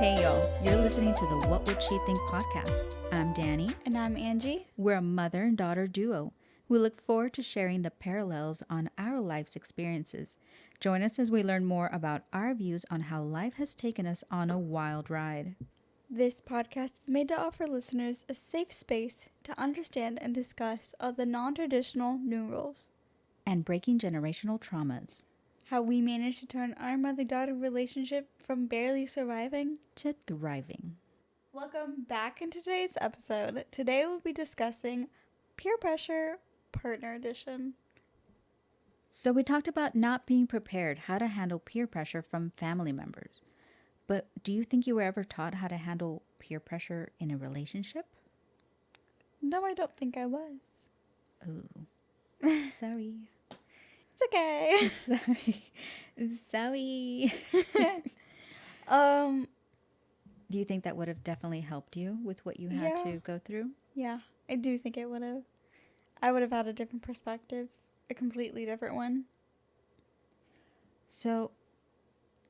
Hey y'all, you're listening to the What Would She Think podcast. I'm Dani. And I'm Angie. We're a mother and daughter duo. We look forward to sharing the parallels on our life's experiences. Join us as we learn more about our views on how life has taken us on a wild ride. This podcast is made to offer listeners a safe space to understand and discuss all the non-traditional new roles. And breaking generational traumas. How we managed to turn our mother-daughter relationship from barely surviving to thriving. Welcome back into today's episode. Today we'll be discussing peer pressure partner edition. So we talked about not being prepared, how to handle peer pressure from family members. But do you think you were ever taught how to handle peer pressure in a relationship? No, I don't think I was. Oh, sorry. It's okay. Sorry. Do you think that would have definitely helped you with what you had to go through? Yeah, I do think it would have. I would have had a different perspective, a completely different one. So,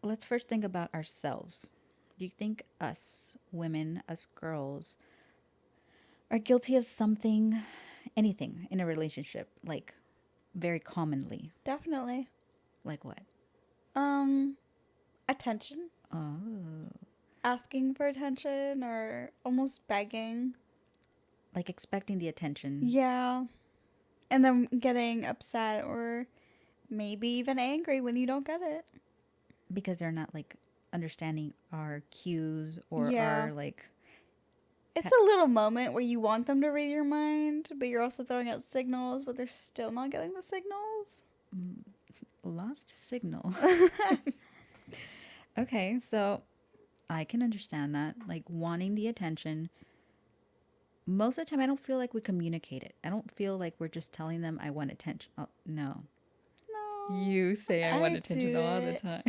let's first think about ourselves. Do you think us women, us girls, are guilty of something, anything in a relationship, like very commonly? Definitely. Like what? Attention. Oh. Asking for attention or almost begging. Like expecting the attention. Yeah. And then getting upset or maybe even angry when you don't get it. Because they're not like understanding our cues or our like... It's a little moment where you want them to read your mind, but you're also throwing out signals, but they're still not getting the signals. Lost signal. Okay, so I can understand that. Like wanting the attention. Most of the time, I don't feel like we communicate it. I don't feel like we're just telling them I want attention. Oh, no. No. You say I want attention all the it. time.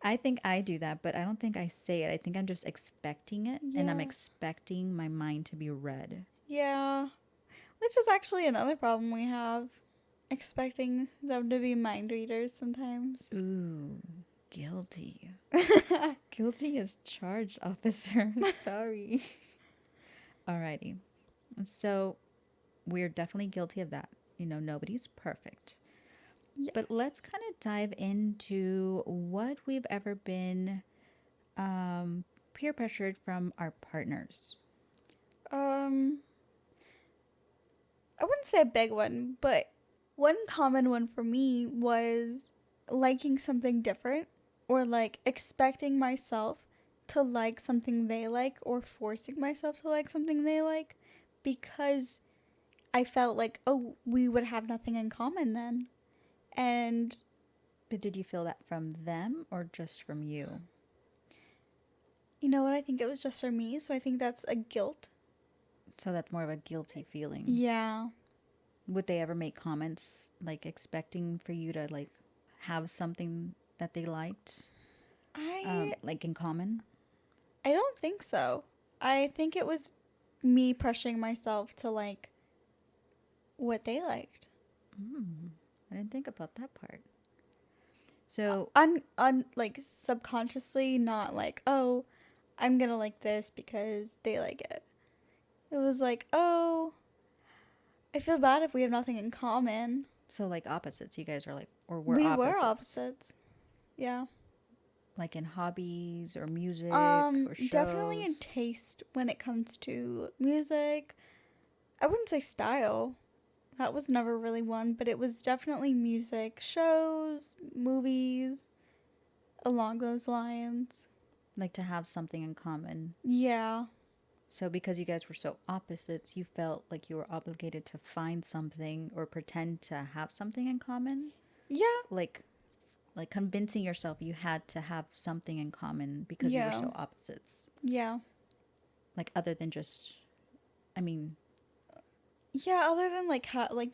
I think I do that, but I don't think I say it. I think I'm just expecting it, and I'm expecting my mind to be read. Yeah. Which is actually another problem we have. Expecting them to be mind readers sometimes. Ooh, guilty. Guilty as charged, officer. Sorry. Alrighty. So we're definitely guilty of that. You know, nobody's perfect. Yes. But let's kind of dive into what we've ever been peer pressured from our partners. I wouldn't say a big one, but one common one for me was liking something different or like expecting myself to like something they like or forcing myself to like something they like because I felt like, oh, we would have nothing in common then. But did you feel that from them or just from you? You know what? I think it was just for me. So I think that's a guilt. So that's more of a guilty feeling. Yeah. Would they ever make comments like expecting for you to like have something that they liked? Like in common? I don't think so. I think it was me pressuring myself to like what they liked. I didn't think about that part. So like subconsciously, not like, oh, I'm gonna like this because they like it. It was like, oh, I feel bad if we have nothing in common. So like opposites, you guys are like, or we were opposites. Yeah. Like in hobbies or music or shows? Definitely in taste when it comes to music. I wouldn't say style. That was never really one, but it was definitely music, shows, movies, along those lines. Like to have something in common. Yeah. So because you guys were so opposites, you felt like you were obligated to find something or pretend to have something in common? Yeah. Like convincing yourself you had to have something in common because you were so opposites. Yeah. Like other than just, I mean... Yeah, other than like,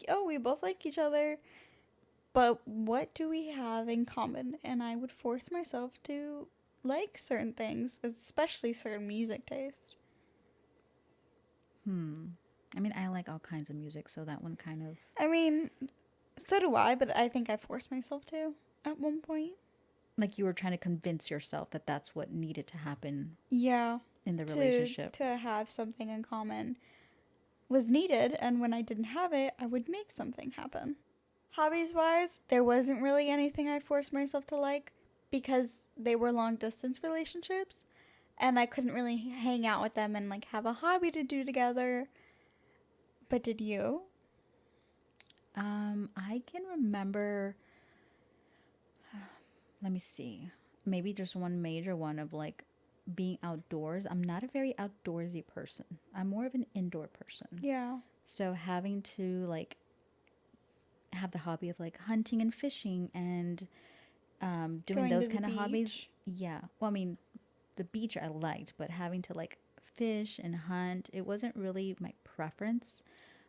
oh, we both like each other, but what do we have in common? And I would force myself to like certain things, especially certain music taste. I mean, I like all kinds of music, so that one kind of... I mean, so do I, but I think I forced myself to at one point. Like you were trying to convince yourself that that's what needed to happen Yeah. in the To relationship. to have something in common was needed, and when I didn't have it, I would make something happen. Hobbies wise, there wasn't really anything I forced myself to like because they were long distance relationships and I couldn't really hang out with them and like have a hobby to do together. But did you? I can remember, let me see, maybe just one major one of like being outdoors. I'm not a very outdoorsy person. I'm more of an indoor person. Yeah. So having to like have the hobby of like hunting and fishing and doing Going to those the kind of hobbies. beach. Yeah. Well, I mean, the beach I liked, but having to like fish and hunt, it wasn't really my preference.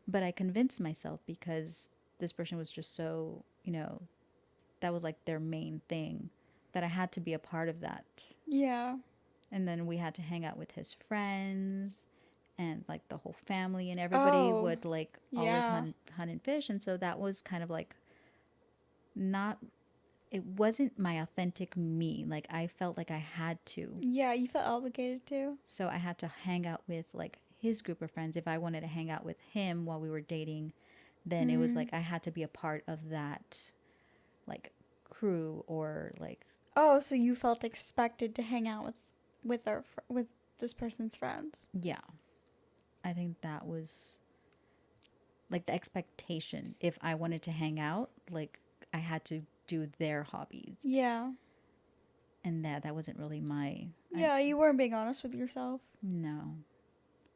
But I convinced myself because this person was just so, that was like their main thing that I had to be a part of that. Yeah. And then we had to hang out with his friends and like the whole family, and everybody Oh, would like always yeah. hunt and fish. And so that was kind of like not, it wasn't my authentic me. Like I felt like I had to. Yeah, you felt obligated to. So I had to hang out with like his group of friends. If I wanted to hang out with him while we were dating, then it was Mm. like I had to be a part of that like crew or like, Oh, so you felt expected to hang out with this person's friends. yeah. I think that was like the expectation. If I wanted to hang out, like I had to do their hobbies. Yeah. And that wasn't really my Yeah, you weren't being honest with yourself. no.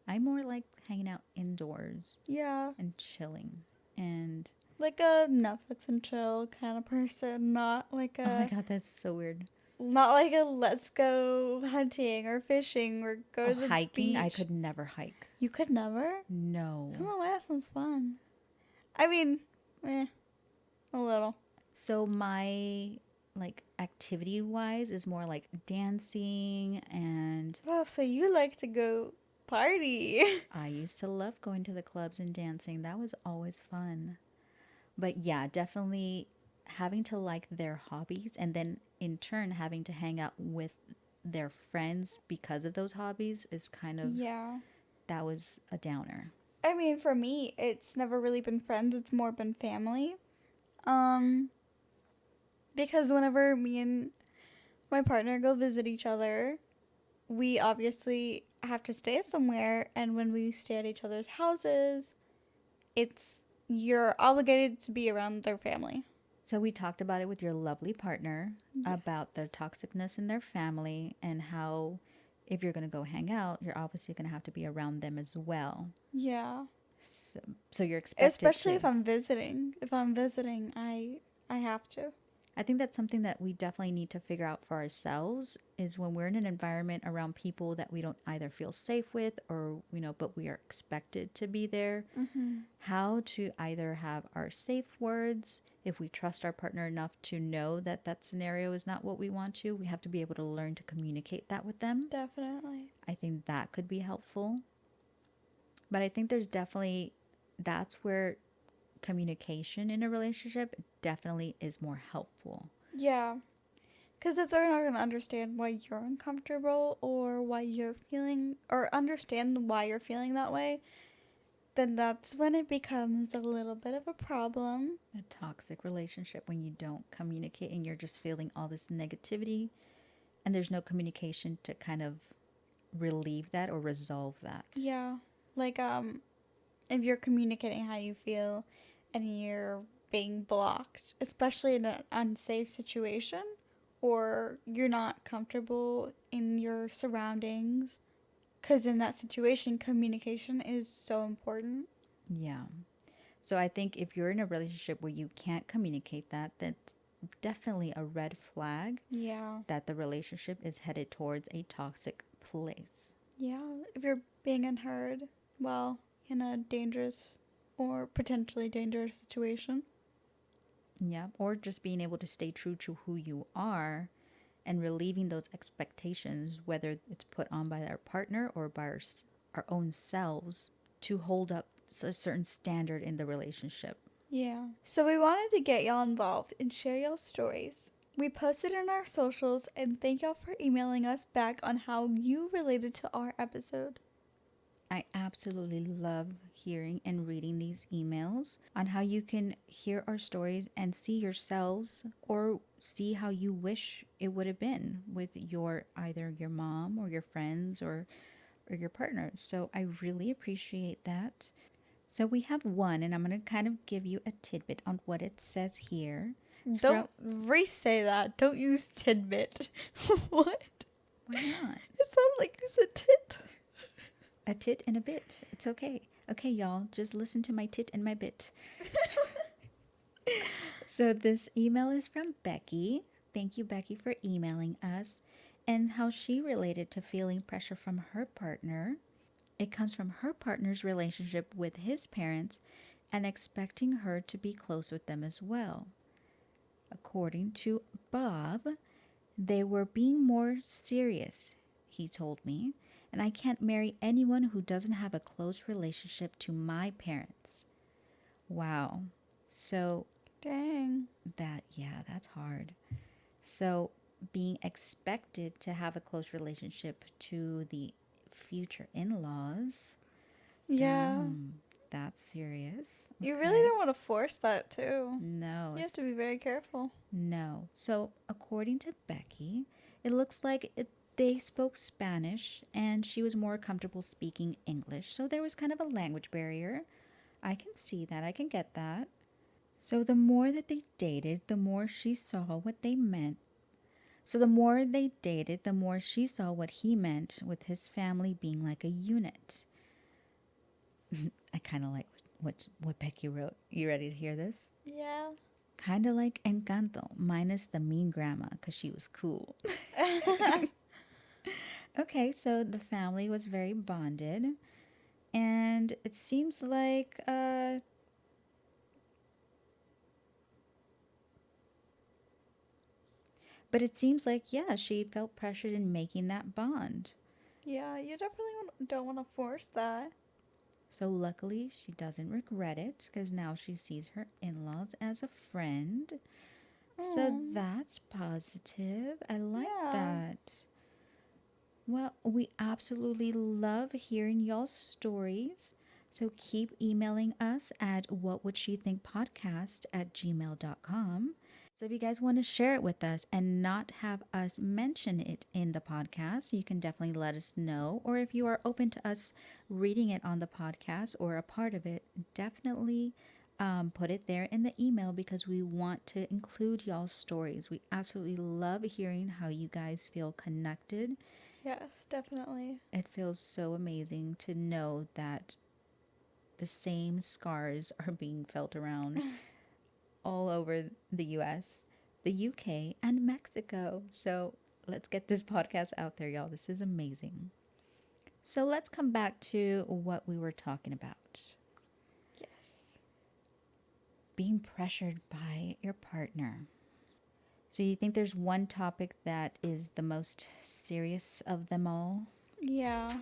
I more like hanging out indoors Yeah. and chilling. And Like a Netflix and chill kind of person, not like oh my a god, that's so weird. not like a let's go hunting or fishing or go Oh, to the hiking, I beach. could never hike. You could never? I don't No. know why that sounds fun. I mean, a little. So my like activity wise is more like dancing, and Oh, so you like to go party. I used to love going to the clubs and dancing. That was always fun. But yeah, definitely having to like their hobbies and then in turn having to hang out with their friends because of those hobbies is kind of, Yeah. that was a downer. I mean, for me, it's never really been friends, it's more been family. Um, because whenever me and my partner go visit each other, we obviously have to stay somewhere, and when we stay at each other's houses, it's you're obligated to be around their family. So we talked about it with your lovely partner Yes. about their toxicness in their family and how if you're going to go hang out, you're obviously going to have to be around them as well. Yeah. So you're expected Especially to. if I'm visiting. If I'm visiting, I have to. I think that's something that we definitely need to figure out for ourselves is when we're in an environment around people that we don't either feel safe with or, but we are expected to be there, how to either have our safe words. If we trust our partner enough to know that that scenario is not what we want to, we have to be able to learn to communicate that with them. Definitely. I think that could be helpful. But I think there's definitely, that's where communication in a relationship definitely is more helpful. Yeah. Because if they're not going to understand why you're uncomfortable or why you're feeling, or understand why you're feeling that way, then that's when it becomes a little bit of a problem. A toxic relationship when you don't communicate and you're just feeling all this negativity and there's no communication to kind of relieve that or resolve that. Yeah. Like, if you're communicating how you feel and you're being blocked, especially in an unsafe situation, or you're not comfortable in your surroundings, because in that situation, communication is so important. Yeah. So I think if you're in a relationship where you can't communicate that, that's definitely a red flag Yeah. that the relationship is headed towards a toxic place. Yeah. If you're being unheard, well, in a dangerous or potentially dangerous situation. Yeah. Or just being able to stay true to who you are and relieving those expectations, whether it's put on by our partner or by our own selves, to hold up a certain standard in the relationship. Yeah. So we wanted to get y'all involved and share y'all stories We posted in our socials, and thank y'all for emailing us back on how you related to our episode. I absolutely love hearing and reading these emails on how you can hear our stories and see yourselves or see how you wish it would have been with your either your mom or your friends or your partner. So I really appreciate that. So we have one, and I'm going to kind of give you a tidbit on what it says here. It's Don't re-say that. Don't use tidbit. What? Why not? It sounded like you said tit. A tit and a bit. It's okay. Okay, y'all, just listen to my tit and my bit. So this email is from Becky. Thank you, Becky, for emailing us and how she related to feeling pressure from her partner. It comes from her partner's relationship with his parents and expecting her to be close with them as well. According to Bob, they were being more serious, he told me, and I can't marry anyone who doesn't have a close relationship to my parents. Wow. So Dang. that's hard. So being expected to have a close relationship to the future in-laws, Yeah. damn, that's serious. You really don't want to force that too. No. You have to be very careful. No. So, according to Becky, it looks like they spoke Spanish and she was more comfortable speaking English. So, there was kind of a language barrier. I can see that. I can get that. So, the more that they dated, the more she saw what they meant. So, the more they dated, the more she saw what he meant with his family being like a unit. I kind of like what Becky wrote. You ready to hear this? Yeah. Kind of like Encanto, minus the mean grandma, because she was cool. Okay, so the family was very bonded. And it seems like, but it seems like, yeah, she felt pressured in making that bond. Yeah, you definitely don't want to force that. So luckily, she doesn't regret it because now she sees her in laws as a friend. So that's positive. I like that. Well, we absolutely love hearing y'all's stories. So keep emailing us at whatwouldshethinkpodcast@gmail.com. So if you guys want to share it with us and not have us mention it in the podcast, you can definitely let us know. Or if you are open to us reading it on the podcast or a part of it, definitely put it there in the email because we want to include y'all's stories. We absolutely love hearing how you guys feel connected. Yes, definitely. It feels so amazing to know that the same scars are being felt around all over the US, the UK, and Mexico. So let's get this podcast out there, y'all. This is amazing. So let's come back to what we were talking about. Yes. Being pressured by your partner. So you think there's one topic that is the most serious of them all? Yeah.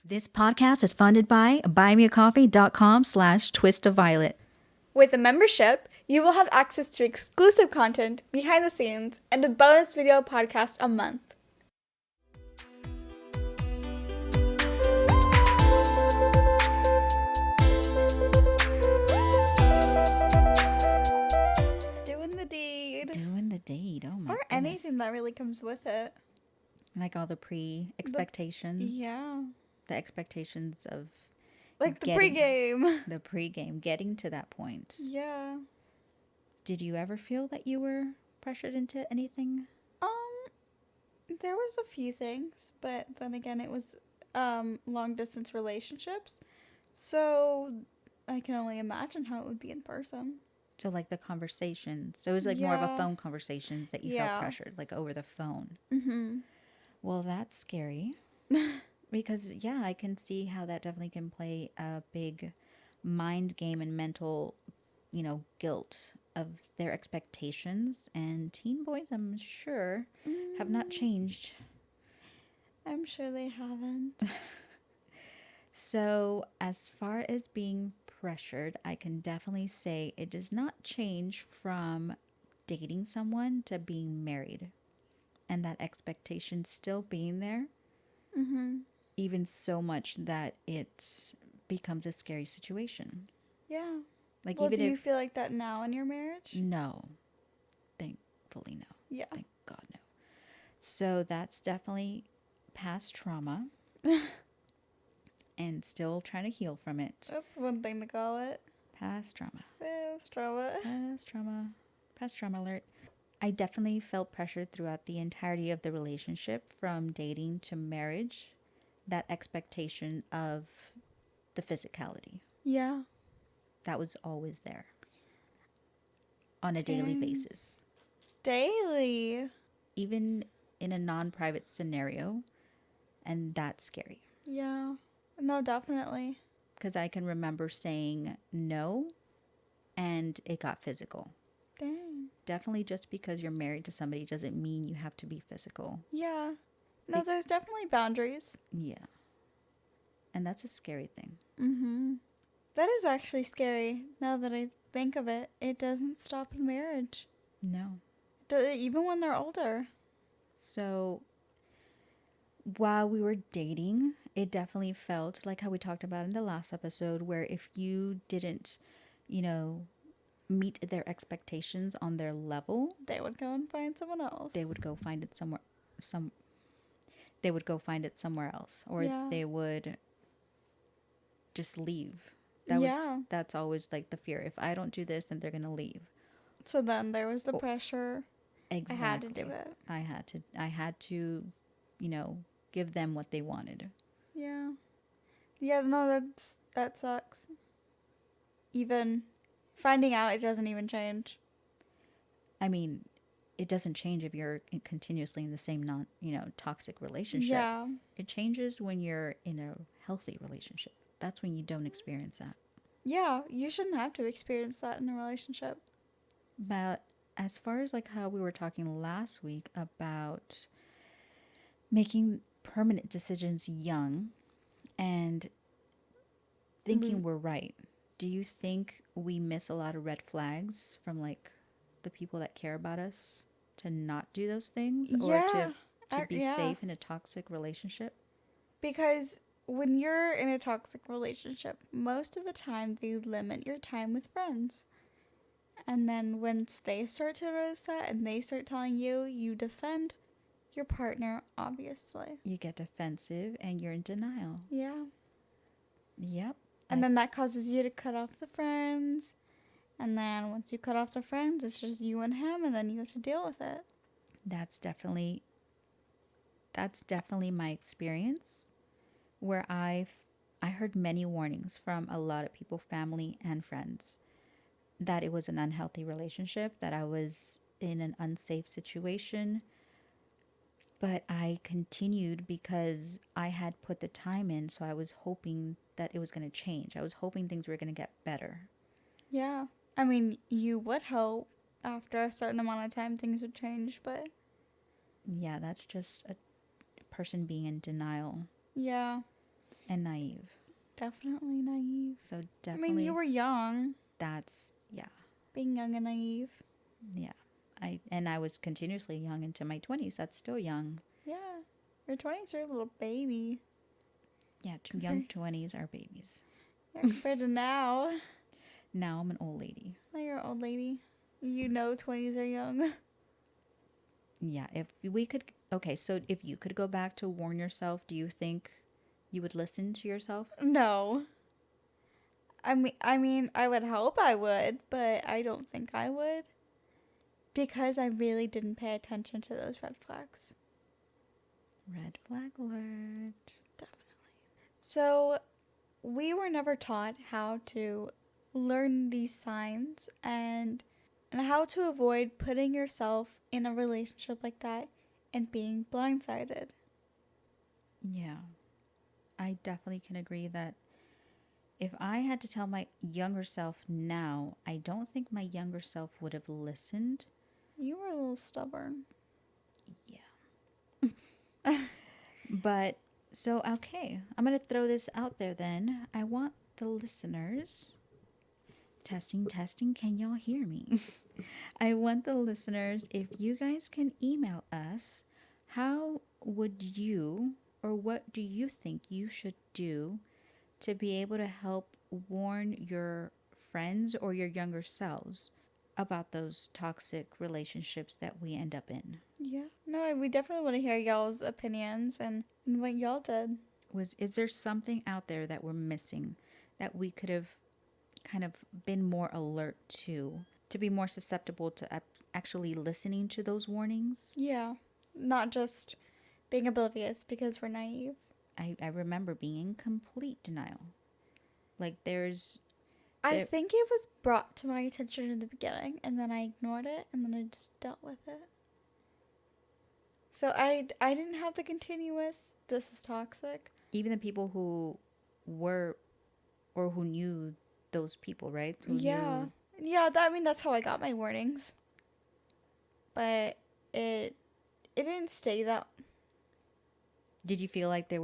This podcast is funded by buymeacoffee.com/twistofviolet. With a membership, you will have access to exclusive content, behind the scenes, and a bonus video podcast a month. Doing the deed. Doing the deed. Oh my Or goodness. anything that really comes with it. Like all the pre-expectations. Yeah. The expectations of Like the getting- pregame. the pregame, getting to that point. Yeah. Did you ever feel that you were pressured into anything? There was a few things, but then again, it was long distance relationships. So I can only imagine how it would be in person. So like the conversations. So it was like more of a Yeah. phone conversations that you Yeah. felt pressured, like over the phone. Mm-hmm. Well, that's scary. Because, yeah, I can see how that definitely can play a big mind game and mental, guilt of their expectations. And teen boys, I'm sure, have not changed. I'm sure they haven't. So, as far as being pressured, I can definitely say it does not change from dating someone to being married, and that expectation still being there, Mm-hmm. even so much that it becomes a scary situation. Yeah. Like, Well, even do if, you feel like that now in your marriage? no, thankfully, no. Yeah. Thank God, no. So, that's definitely past trauma and still trying to heal from it. That's one thing to call it. Past trauma. It's trauma. Past trauma. Past trauma alert. I definitely felt pressured throughout the entirety of the relationship from dating to marriage. That expectation of the physicality. Yeah. That was always there on a daily Dang. basis. Daily. Even in a non private scenario. And that's scary. Yeah. No, definitely. Because I can remember saying no and it got physical. Dang. Definitely just because you're married to somebody doesn't mean you have to be physical. Yeah. No, there's definitely boundaries. Yeah. And that's a scary thing. Mm-hmm. That is actually scary. Now that I think of it, it doesn't stop in marriage. No. Even when they're older. So while we were dating, it definitely felt like how we talked about in the last episode, where if you didn't, you know, meet their expectations on their level, They would go and find someone else. they would go find it somewhere some they would go find it somewhere else, or Yeah. they would just leave. Yeah. That's always like the fear. If I don't do this, then they're going to leave. So then there was the Oh, pressure. exactly. I had to do it. I had to, you know, give them what they wanted. Yeah. Yeah, no, that sucks. Even finding out it doesn't even change. I mean, it doesn't change if you're continuously in the same toxic relationship. Yeah. It changes when you're in a healthy relationship. That's when you don't experience that. Yeah, you shouldn't have to experience that in a relationship. But as far as like how we were talking last week about making permanent decisions young and thinking we're right, do you think we miss a lot of red flags from like the people that care about us to not do those things, or Yeah. to be Yeah. safe in a toxic relationship? Because when you're in a toxic relationship, most of the time they limit your time with friends. And then once they start to notice that and they start telling you, you defend your partner, obviously. You get defensive and you're in denial. Yeah. Yep. And then that causes you to cut off the friends. And then once you cut off the friends, it's just you and him, and then you have to deal with it. That's definitely my experience, where I heard many warnings from a lot of people, family and friends, that it was an unhealthy relationship, that I was in an unsafe situation. But I continued because I had put the time in, so I was hoping that it was going to change. I was hoping things were going to get better. Yeah. I mean, you would hope after a certain amount of time things would change, but Yeah, that's just a person being in denial yeah, and naive. definitely naive. So I definitely, mean, you were young. that's, yeah. Being young and naive. Yeah. I was continuously young into my 20s. That's still young. Yeah. Your 20s are a little baby. Yeah, young 20s are babies. Yeah, compared to now. Now I'm an old lady. Now you're an old lady. You know 20s are young. Yeah, if we could, okay, so if you could go back to warn yourself, do you think you would listen to yourself? No. I mean, I would hope I would, but I don't think I would. Because I really didn't pay attention to those red flags. Red flag alert. Definitely. So, we were never taught how to learn these signs and how to avoid putting yourself in a relationship like that and being blindsided. Yeah, I definitely can agree that if I had to tell my younger self now, I don't think my younger self would have listened. You were a little stubborn. Yeah. But So, okay, I'm going to throw this out there then. I want the listeners. Testing, testing. Can y'all hear me? I want the listeners, if you guys can email us, how would you or what do you think you should do to be able to help warn your friends or your younger selves about those toxic relationships that we end up in? Yeah. No, we definitely want to hear y'all's opinions and what y'all did. Is there something out there that we're missing that we could have kind of been more alert to be more susceptible to actually listening to those warnings? Yeah. Not just being oblivious because we're naive. I remember being in complete denial. Like I there think it was brought to my attention in the beginning, and then I ignored it, and then I just dealt with it. So I didn't have the continuous, this is toxic. even the people who were or who knew those people, right? Who Yeah. knew. Yeah, that's how I got my warnings. But it didn't stay that. Did you feel like they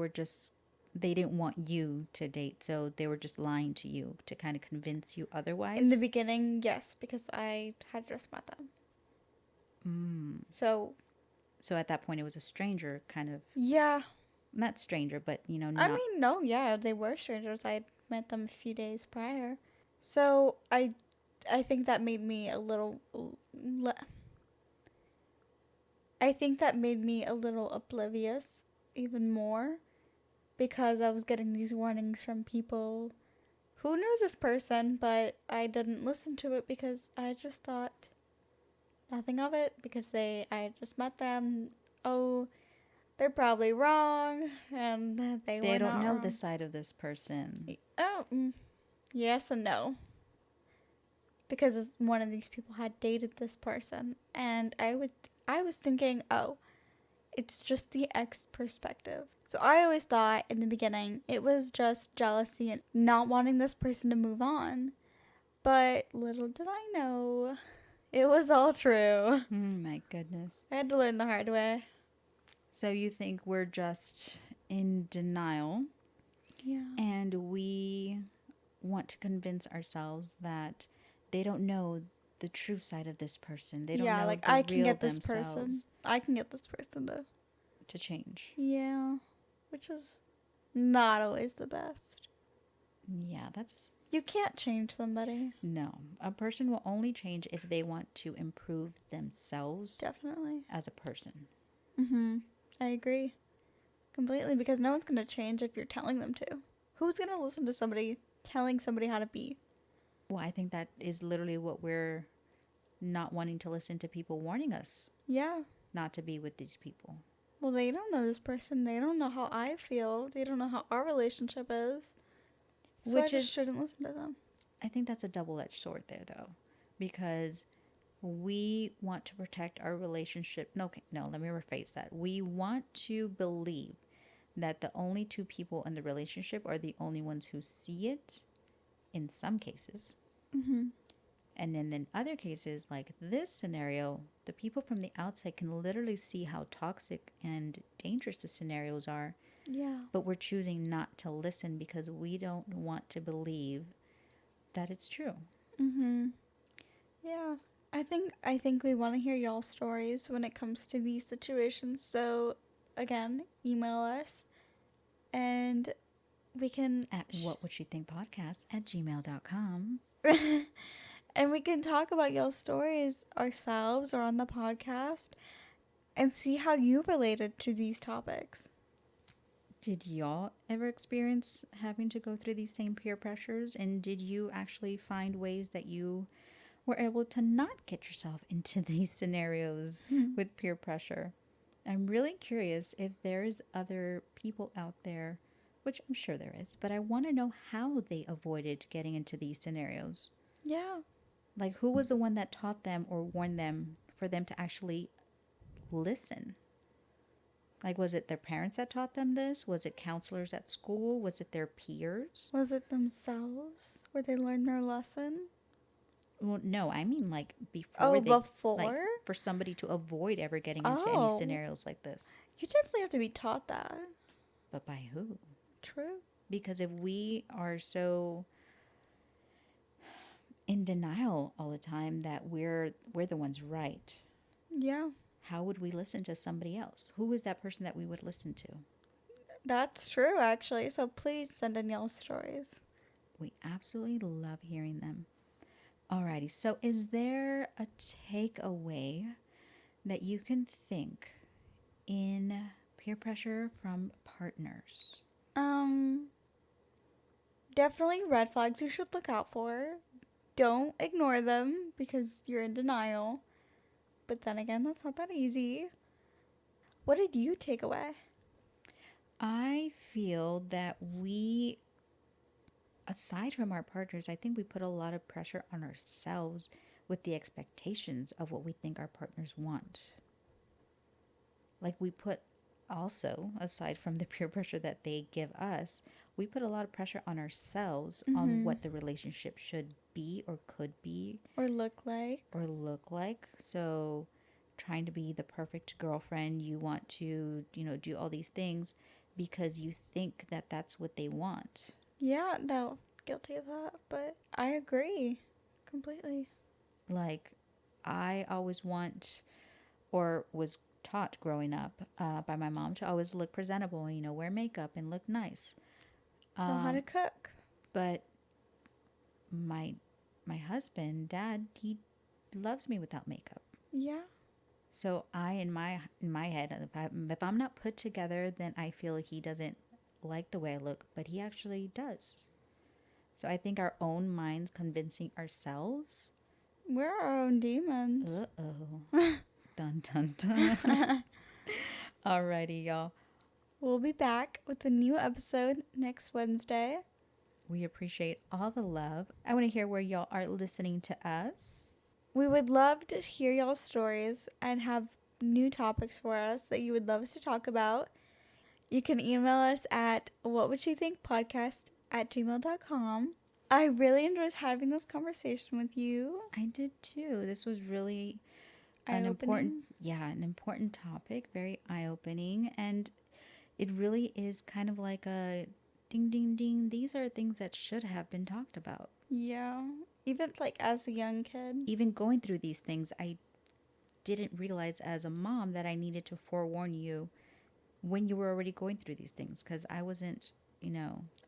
didn't want you to date, so they were just lying to you to kind of convince you otherwise? In the beginning, yes, because I had just met them. So at that point, it was a stranger, kind of. yeah. Not stranger, but I not. mean, no, yeah, they were strangers. I met them a few days prior. So I think that made me a little I think that made me a little oblivious even more because I was getting these warnings from people who knew this person, but I didn't listen to it because I just thought nothing of it because I had just met them. Oh, they're probably wrong, and they were don't not know the wrong. side of this person. Oh, yes and no. Because one of these people had dated this person, and I was thinking, oh, it's just the ex perspective. So I always thought in the beginning it was just jealousy and not wanting this person to move on. But little did I know, it was all true. My goodness. I had to learn the hard way. So you think we're just in denial, Yeah. and we want to convince ourselves that they don't know the true side of this person. They don't know like the I can real get this themselves person. I can get this person to change. Yeah. Which is not always the best. Yeah, that's You can't change somebody. no. A person will only change if they want to improve themselves Definitely. as a person. I agree. Completely, because no one's going to change if you're telling them to. Who's going to listen to somebody telling somebody how to be? Well, I think that is literally what we're not wanting to listen to people warning us Yeah. not to be with these people. Well, they don't know this person. They don't know how I feel. They don't know how our relationship is. So Which I just is, shouldn't listen to them. I think that's a double-edged sword there, though, because we want to protect our relationship. No, okay, no, let me rephrase that. We want to believe that the only two people in the relationship are the only ones who see it in some cases. And then in other cases, like this scenario, the people from the outside can literally see how toxic and dangerous the scenarios are. Yeah. But we're choosing not to listen because we don't want to believe that it's true. Yeah. I think we want to hear y'all's stories when it comes to these situations. So again, email us and we can At whatwouldshethinkpodcast@gmail.com. and we can talk about y'all's stories ourselves or on the podcast and see how you related to these topics. Did y'all ever experience having to go through these same peer pressures? And did you actually find ways that you were able to not get yourself into these scenarios with peer pressure? I'm really curious if there's other people out there, which I'm sure there is, but I want to know how they avoided getting into these scenarios. Yeah. Like, who was the one that taught them or warned them for them to actually listen? Like, was it their parents that taught them this? Was it counselors at school? Was it their peers? Was it themselves where they learned their lesson? Well, no, I mean like Oh, before. before? Like for somebody to avoid ever getting into any scenarios like this. You definitely have to be taught that. but by who? True. Because if we are so in denial all the time that we're the ones right, Yeah. how would we listen to somebody else? Who is that person that we would listen to? That's true, actually. So please send in y'all's stories. We absolutely love hearing them. Alrighty, so is there a takeaway that you can think in peer pressure from partners? Definitely red flags you should look out for. Don't ignore them because you're in denial. But then again, that's not that easy. What did you take away? I feel that we, aside from our partners, I think we put a lot of pressure on ourselves with the expectations of what we think our partners want. Like we put also, aside from the peer pressure that they give us, we put a lot of pressure on ourselves on what the relationship should be or could be Or look like. So trying to be the perfect girlfriend, you want to, do all these things because you think that that's what they want. Yeah, no, guilty of that. But I agree completely. Like I always want, or was taught growing up by my mom, to always look presentable, wear makeup and look nice. Know how to cook. But my husband, dad, he loves me without makeup. Yeah. So in my head, if I'm not put together, then I feel like he doesn't like the way I look, but he actually does. So I think our own minds convincing ourselves. We're our own demons. Uh-oh. Dun, dun, dun. Alrighty, y'all. We'll be back with a new episode next Wednesday. We appreciate all the love. I want to hear where y'all are listening to us. We would love to hear y'all's stories and have new topics for us that you would love us to talk about. You can email us at whatwouldshethinkpodcast@gmail.com. I really enjoyed having this conversation with you. I did too. This was really an Eye-opening. important topic, very eye-opening, and it really is kind of like a ding ding ding. These are things that should have been talked about. Yeah. Even like as a young kid. Even going through these things, I didn't realize as a mom that I needed to forewarn you when you were already going through these things, because I wasn't,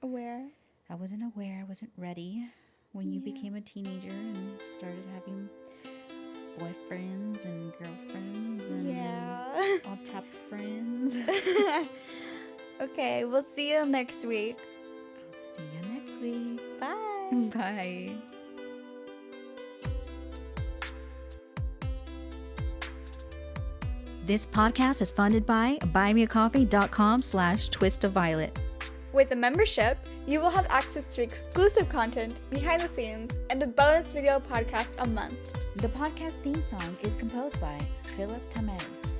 Aware. I wasn't aware, I wasn't ready when you became a teenager and started having boyfriends and girlfriends and all type of friends. Okay, we'll see you next week. I'll see you next week. Bye. Bye. This podcast is funded by buymeacoffee.com/twistofviolet. With a membership, you will have access to exclusive content, behind the scenes, and a bonus video podcast a month. The podcast theme song is composed by Philip Tamez.